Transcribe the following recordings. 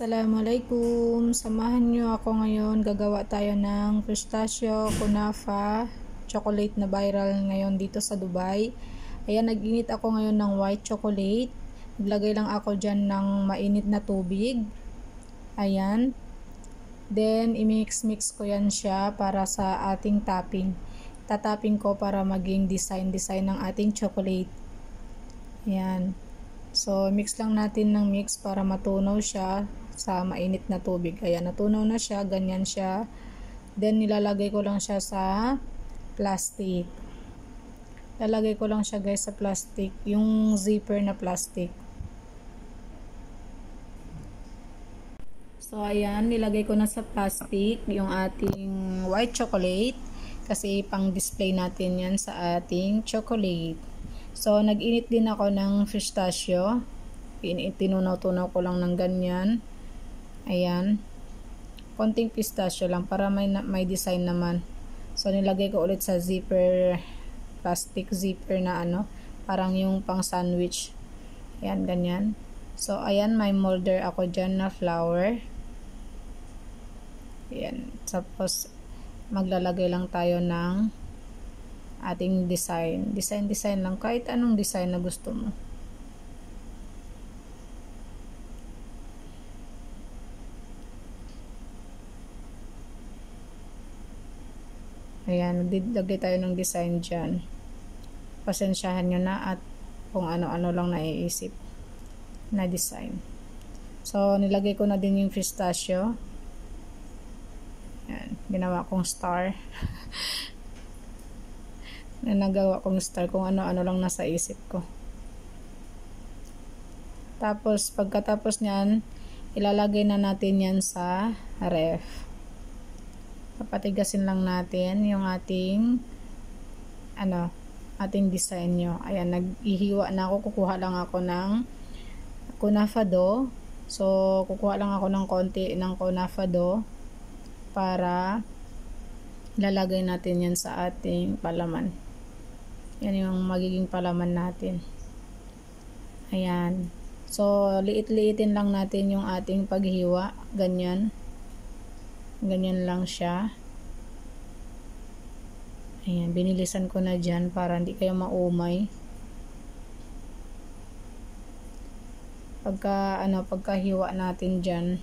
Assalamualaikum. Samahan nyo ako ngayon. Gagawa tayo ng pistachio kunafa chocolate na viral ngayon dito sa Dubai. Ayan, nag-init ako ngayon ng white chocolate. Naglagay lang ako dyan ng mainit na tubig. Ayan. Then, i-mix-mix ko yan siya para sa ating topping. Tatapping ko para maging design ng ating chocolate. Ayan. So, mix lang natin ng mix para matunaw siya sa mainit na tubig. Ayan, natunaw na siya. Ganyan siya. Then, nilalagay ko lang siya sa plastic. Lalagay ko lang siya guys sa plastic. Yung zipper na plastic. So, ayan. Nilagay ko na sa plastic yung ating white chocolate. Kasi pang display natin yan sa ating chocolate. So, nag-init din ako ng pistachio. Tinunaw-tunaw ko lang ng ganyan. Ayan. Konting pistachio lang para may design naman. So, nilagay ko ulit sa zipper, plastic zipper na parang yung pang sandwich. Ayan, ganyan. So, ayan, may molder ako dyan na flour. Ayan. Tapos, maglalagay lang tayo ng ating design lang, kahit anong design na gusto mo. Ayan, naglagay tayo ng design dyan. Pasensyahan nyo na at kung ano-ano lang naiisip na design. So, nilagay ko na din yung pistachio. Ayan, ginawa kong star. Na nagawa kong star kung ano-ano lang nasa isip ko. Tapos, pagkatapos nyan, ilalagay na natin yan sa ref. Papatigasin lang natin yung ating ating design nyo. Ayan, nag-ihiwa na ako. Kukuha lang ako ng kunafa dough. So, kukuha lang ako ng konti ng kunafa dough para lalagay natin yan sa ating palaman. Yan yung magiging palaman natin. Ayan. So, liit-liitin lang natin yung ating paghiwa. Ganyan. Ganyan lang siya. Ayan. Binilisan ko na dyan para hindi kayo maumay. Pagkahiwa natin dyan.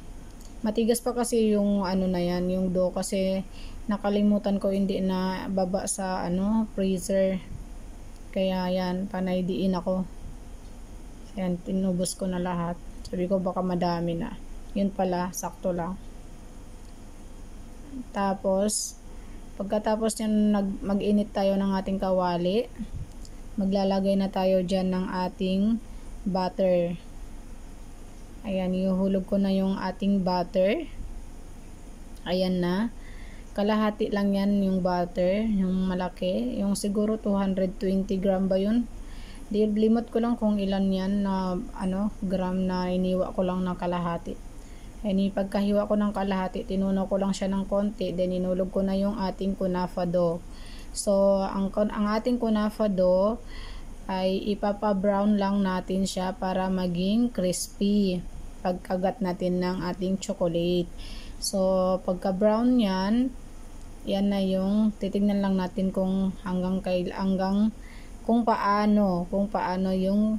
Matigas pa kasi yung na yan, yung dough, kasi nakalimutan ko hindi na baba sa freezer. Kaya yan, panay diin ako. Ayan, tinubos ko na lahat. Sabi ko baka madami na. Yun pala, sakto lang. Tapos, pagkatapos yan, mag-init tayo ng ating kawali. Maglalagay na tayo dyan ng ating butter. Ayan, ihuhulog ko na yung ating butter. Ayan na. Kalahati lang yan yung butter, yung malaki. Yung siguro 220 gram ba yun? Limot ko lang kung ilan yan na gram na iniwa ko lang ng kalahati. Ayan, pagkahiwa ko ng kalahati, tinunaw ko lang siya ng konti. Then, inulog ko na yung ating kunafa dough. So, ang ating kunafa dough ay ipapa-brown lang natin siya para maging crispy. Pagkagat natin ng ating chocolate. So, pagka-brown yan na yung titignan lang natin kung kung paano yung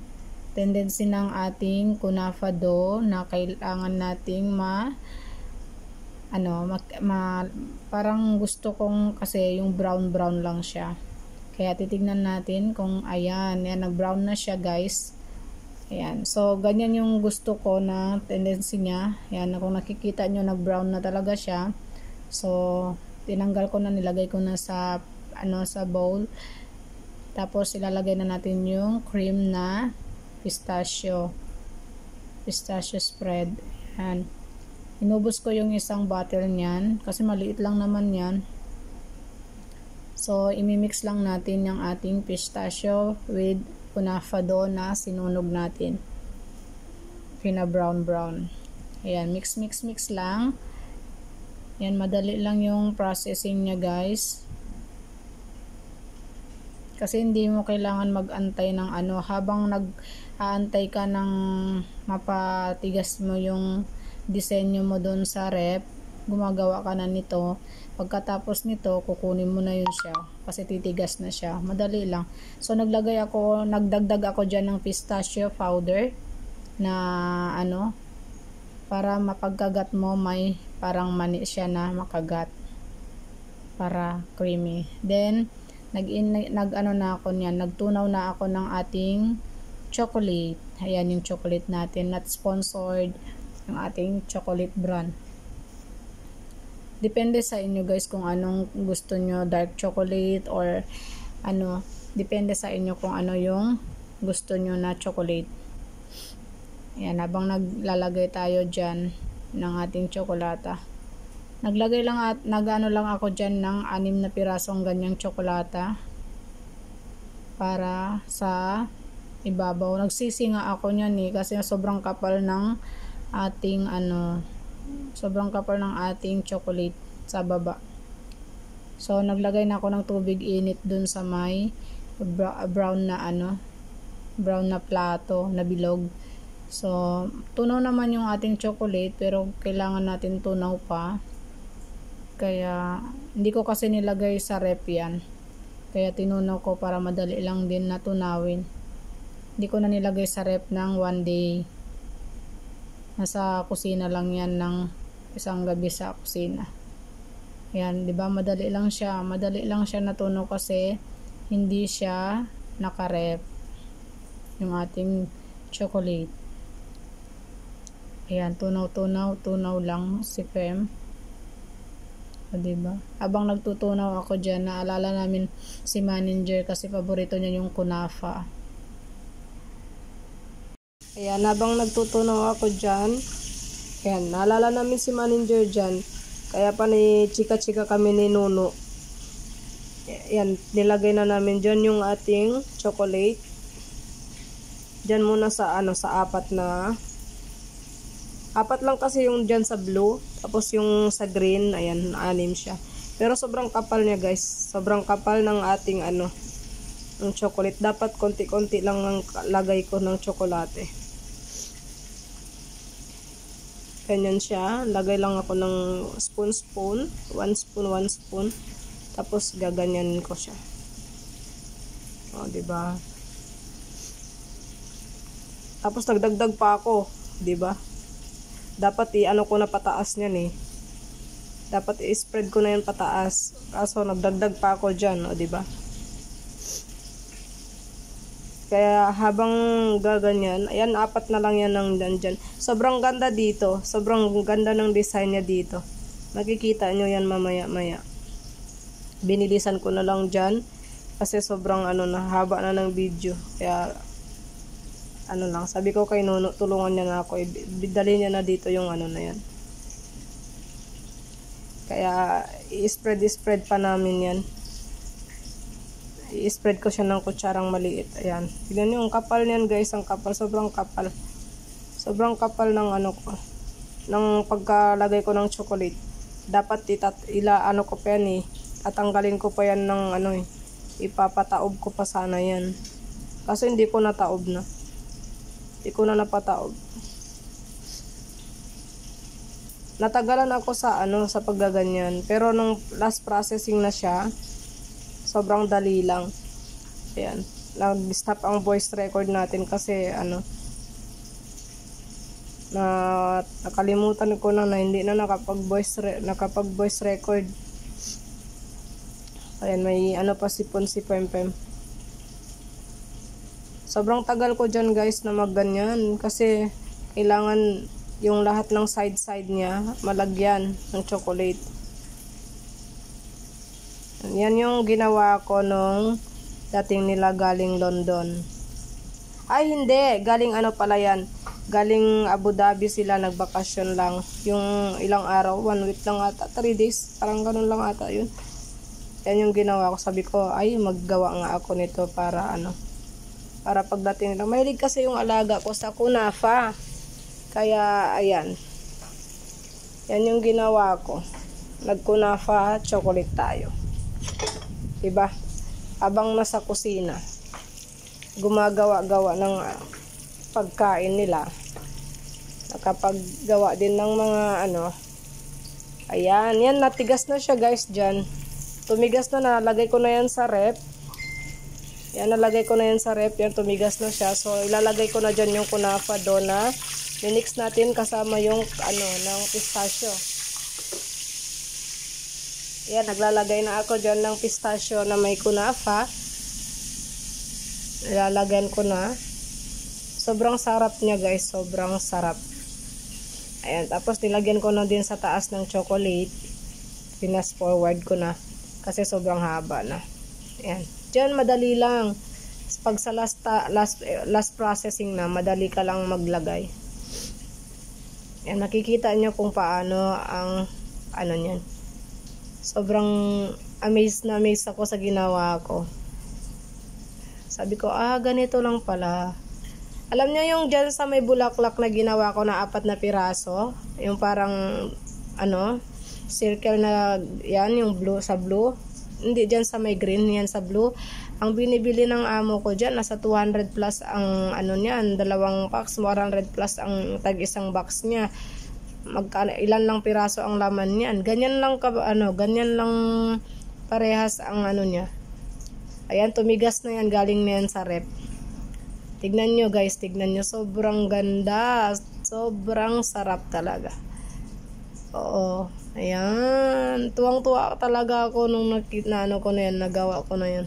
tendency ng ating kunafa dough na kailangan nating parang gusto kong kasi yung brown lang siya. Kaya titignan natin kung ayan, nag-brown na siya guys. Ayan. So, ganyan yung gusto ko na tendency niya. Ayan, kung nakikita nyo, nag-brown na talaga siya. So, tinanggal ko na, nilagay ko na sa bowl. Tapos, ilalagay na natin yung cream na pistachio spread. Ayan. Inubos ko yung isang bottle niyan kasi maliit lang naman yan. So, imimix lang natin yung ating pistachio with kunafa dough na sinunog natin. Pina-brown. Ayan, mix lang. Ayan, madali lang yung processing niya guys. Kasi hindi mo kailangan mag-antay ng habang nag-aantay ka ng mapatigas mo yung disenyo mo doon sa rep, gumagawa ka na nito. Pagkatapos nito, kukunin mo na yun siya kasi titigas na siya. Madali lang. So nagdagdag ako dyan ng pistachio powder na para mapagkagat mo may parang mani siya na makagat para creamy. Then nagtunaw na ako ng ating chocolate. Ayan yung chocolate natin, not sponsored yung ating chocolate brand. Depende sa inyo guys kung anong gusto nyo, dark chocolate or depende sa inyo kung ano yung gusto nyo na chocolate. Ayan, habang naglalagay tayo dyan ng ating tsokolata. Naglagay lang lang ako dyan ng 6 na pirasong ganyang tsokolata para sa ibabaw. Nagsisi nga ako niyan kasi sobrang kapal ng ating chocolate sa baba. So naglagay na ako ng tubig init dun sa may brown na plato na bilog. So tunaw naman yung ating chocolate pero kailangan natin tunaw pa. Kaya hindi ko kasi nilagay sa rep yan. Kaya tinunaw ko para madali lang din na tunawin. Hindi ko na nilagay sa rep ng 1 day. Nasa kusina lang yan ng isang gabi sa kusina. Ayan, 'di ba? Madali lang siya natunaw kasi hindi siya naka-rep yung ating chocolate. Ayan, tunaw lang si Fem. O, diba? Habang nagtutunaw ako dyan, naalala namin si manager kasi paborito niya yung kunafa. Ayan, habang nagtutunaw ako dyan, ayan, naalala namin si manager dyan. Kaya pa ni chika-chika kami ni Nuno. Ayan, nilagay na namin dyan yung ating chocolate. Dyan muna sa apat lang kasi yung dyan sa blue. Tapos yung sa green, ayan, 6 siya. Pero sobrang kapal niya guys. Sobrang kapal ng ating ng chocolate. Dapat konti-konti lang ang lagay ko ng tsokolate. Ganyan siya. Lagay lang ako ng spoon. 1 spoon. Tapos gaganyanin ko siya. O, diba? Tapos nagdagdag pa ako. Diba? Dapat ko na pataas niyan Dapat i-spread ko na yan pataas. Kaso nagdagdag pa ako dyan. O, diba? Kaya habang gaganyan, ayan, 4 na lang yan ng dyan. Sobrang ganda dito. Sobrang ganda ng design niya dito. Makikita nyo yan mamaya-maya. Binilisan ko na lang dyan. Kasi sobrang haba na ng video. Kaya lang, sabi ko kay Nuno, tulungan niya na ako. Dali niya na dito yung na yan. Kaya i-spread pa namin yan. I-spread ko siya ng kutsarang maliit. Ayan. Tignan niyo, ang kapal niyan guys. Ang kapal. Sobrang kapal. Sobrang kapal ng ng pagkalagay ko ng chocolate. Dapat ko pa yan tatanggalin ko pa yan ng ipapataob ko pa sana yan. Kaso hindi ko nataob na. Hindi ko na napataob. Natagalan ako sa paggaganyan. Pero nung last processing na siya, sobrang dali lang. Ayan. Nag-stop ang voice record natin kasi nakalimutan ko na hindi na nakapag-voice record. Ayan, may pa si Pempem. Sobrang tagal ko dyan guys na magganyan kasi kailangan yung lahat ng side niya malagyan ng chocolate. Yan yung ginawa ko nung dating nila galing London. Ay hindi, galing pala yan. Galing Abu Dhabi sila, nagbakasyon lang. Yung ilang araw, 1 week lang ata, 3 days, parang ganun lang ata yun. Yan yung ginawa ko. Sabi ko, ay maggawa nga ako nito para para pagdating nila. Mahilig kasi yung alaga ko sa kunafa. Kaya ayan. Yan yung ginawa ko. Nagkunafa chocolate tayo. Diba? Habang nasa kusina, gumagawa-gawa ng pagkain nila. nakapaggawa din ng mga ano. Ayan, yan, natigas na siya guys dyan. Tumigas na, nalagay ko na yan sa rep. Yan, nalagay ko na yan sa rep. Yan, tumigas na siya. So, ilalagay ko na dyan yung kunafa doon na minix natin kasama yung ano, ng pistachio. Yan, naglalagay na ako dyan ng pistachio na may kunafa. Ilalagyan ko na. Sobrang sarap niya guys, sobrang sarap. Ayan, tapos nilagyan ko na din sa taas ng chocolate. Pinas forward ko na kasi sobrang haba na. Ayan. Diyan madali lang. Pag sa last processing na, madali ka lang maglagay. Ayan, makikita nyo kung paano ang ano niyan. Sobrang amazed na amazed ako sa ginawa ko. Sabi ko, ganito lang pala. Alam nyo yung dyan sa may bulaklak na ginawa ko na 4 na piraso? Yung parang, ano, circle na, yan, yung blue, sa blue. Hindi dyan sa may green, yan sa blue. Ang binibili ng amo ko dyan, nasa 200 plus ang, ano niyan, 2 box, 100 plus ang tag-isang box niya. Ilan lang piraso ang laman niyan. Ganyan lang, ganyan lang parehas ang ano niya. Ayan, tumigas na yan, galing na yan sa rep. Tignan nyo guys, tignan nyo. Sobrang ganda. Sobrang sarap talaga. Oo. Ayan. Tuwang-tuwa talaga ako nung ano ko na yan, nagawa ko na yan.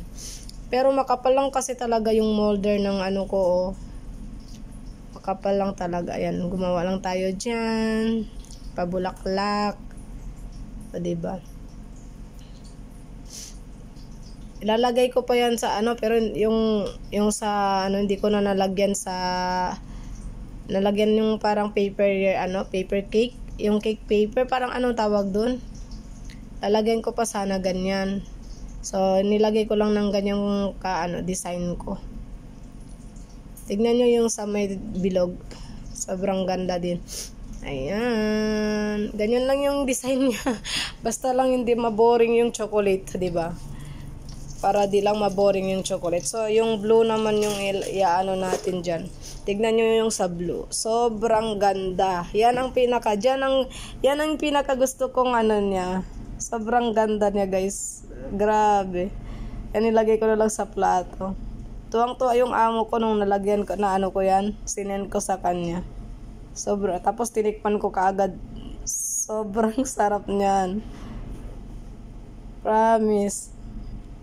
Pero makapal lang kasi talaga yung molder ng ano ko. Oh. Makapal lang talaga. Ayan, gumawa lang tayo dyan. Pabulaklak. O, diba? Ilalagay ko pa yan sa ano, pero yung sa ano, hindi ko na nalagyan yung parang paper, ano, paper cake, yung cake paper, parang anong tawag dun, lalagyan ko pa sana ganyan. So nilagay ko lang ng ganyang design ko. Tignan nyo yung sa may bilog, sobrang ganda din. Ayan, ganyan lang yung design niya. Basta lang hindi maboring yung chocolate, diba? Para di lang maboring yung chocolate. So, yung blue naman yung iaano natin dyan. Tignan nyo yung sa blue. Sobrang ganda. Yan ang pinaka gusto kong ano niya. Sobrang ganda niya guys. Grabe. Yan, nilagay ko na lang sa plato. Tuwang-tuwa yung amo ko nung nalagyan ko na ano ko yan. Sinend ko sa kanya. Tapos tinikman ko kaagad. Sobrang sarap niyan. Promise.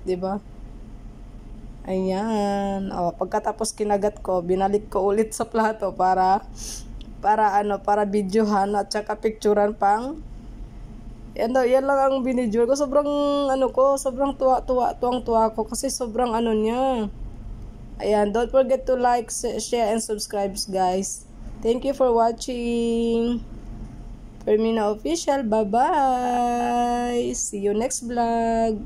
Diba? Ayan. Pagkatapos kinagat ko, binalik ko ulit sa plato para videohan at saka picturean pang. Yan lang ang binidyo ko. Sobrang tuwang-tuwa ko kasi sobrang ano niya. Ayan, don't forget to like, share, and subscribe guys. Thank you for watching. Fermina Official. Bye-bye. See you next vlog.